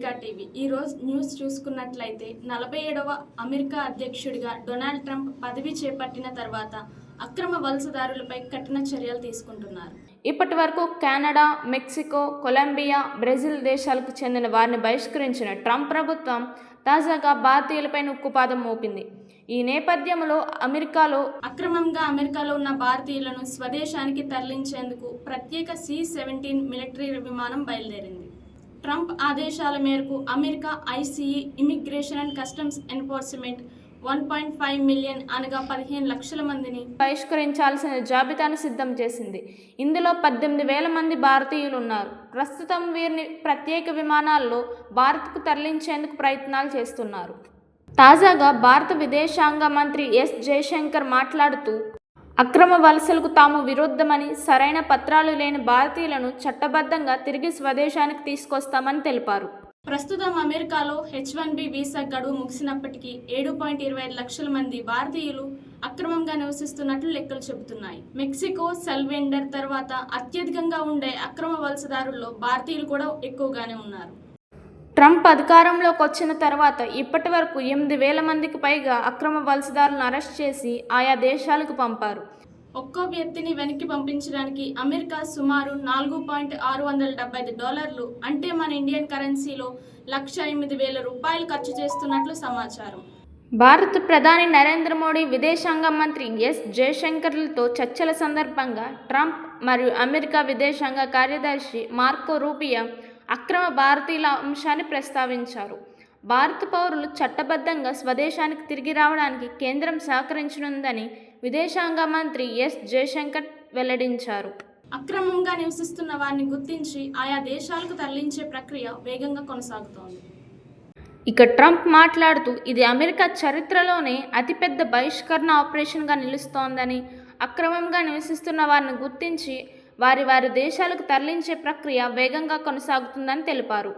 పత్రికా టీవీ ఈరోజు న్యూస్ చూసుకున్నట్లయితే 47వ అమెరికా అధ్యక్షుడిగా డొనాల్డ్ ట్రంప్ పదవి చేపట్టిన తర్వాత అక్రమ వలసదారులపై కఠిన చర్యలు తీసుకుంటున్నారు. ఇప్పటి వరకు కెనడా, మెక్సికో, కొలంబియా, బ్రెజిల్ దేశాలకు చెందిన వారిని బహిష్కరించిన ట్రంప్ ప్రభుత్వం తాజాగా భారతీయులపై ఉక్కుపాదం మోపింది. ఈ నేపథ్యంలో అక్రమంగా అమెరికాలో ఉన్న భారతీయులను స్వదేశానికి తరలించేందుకు ప్రత్యేక C-17 మిలిటరీ విమానం బయలుదేరింది. ట్రంప్ ఆదేశాల మేరకు America ICE immigration and customs enforcement 1.5 million అనగా 15 లక్షల మందిని బహిష్కరించాల్సిన జాబితాను సిద్ధం చేసింది. ఇందులో 18,000 మంది భారతీయులు ఉన్నారు. ప్రస్తుతం వీరిని ప్రత్యేక విమానాల్లో భారత్కు తరలించేందుకు ప్రయత్నాలు చేస్తున్నారు. తాజాగా భారత విదేశాంగ మంత్రి ఎస్ జయశంకర్ మాట్లాడుతూ అక్రమ వలసలకు తాము విరుద్ధమని, సరైన పత్రాలు లేని భారతీయులను చట్టబద్ధంగా తిరిగి స్వదేశానికి తీసుకొస్తామని తెలిపారు. ప్రస్తుతం అమెరికాలో H-1B వీసా గడువు ముగిసినప్పటికీ 7.25 లక్షల మంది భారతీయులు అక్రమంగా నివసిస్తున్నట్లు లెక్కలు చెబుతున్నాయి. మెక్సికో, సెల్వెండర్ తర్వాత అత్యధికంగా ఉండే అక్రమ వలసదారుల్లో భారతీయులు కూడా ఎక్కువగానే ఉన్నారు. ట్రంప్ అధికారంలోకి వచ్చిన తర్వాత ఇప్పటి వరకు 8,000 మందికి పైగా అక్రమ వలసదారులను అరెస్ట్ చేసి ఆయా దేశాలకు పంపారు. ఒక్కో వ్యక్తిని వెనక్కి పంపించడానికి అమెరికా సుమారు $4,675 అంటే మన ఇండియన్ కరెన్సీలో 108,000 రూపాయలు ఖర్చు చేస్తున్నట్లు సమాచారం. భారత ప్రధాని నరేంద్ర మోడీ, విదేశాంగ మంత్రి ఎస్ జయశంకర్లతో చర్చల సందర్భంగా ట్రంప్ మరియు అమెరికా విదేశాంగ కార్యదర్శి మార్కో రూబియో అక్రమ భారతీయుల అంశాన్ని ప్రస్తావించారు. భారత పౌరులు చట్టబద్ధంగా స్వదేశానికి తిరిగి రావడానికి కేంద్రం సహకరించనుందని విదేశాంగ మంత్రి ఎస్ జయశంకర్ వెల్లడించారు. అక్రమంగా నివసిస్తున్న వారిని గుర్తించి ఆయా దేశాలకు తరలించే ప్రక్రియ వేగంగా కొనసాగుతోంది. ఇక ట్రంప్ మాట్లాడుతూ ఇది అమెరికా చరిత్రలోనే అతిపెద్ద బహిష్కరణ ఆపరేషన్గా నిలుస్తోందని, అక్రమంగా నివసిస్తున్న వారిని గుర్తించి వారి దేశాలకు తరలించే ప్రక్రియ వేగంగా కొనసాగుతుందని తెలిపారు.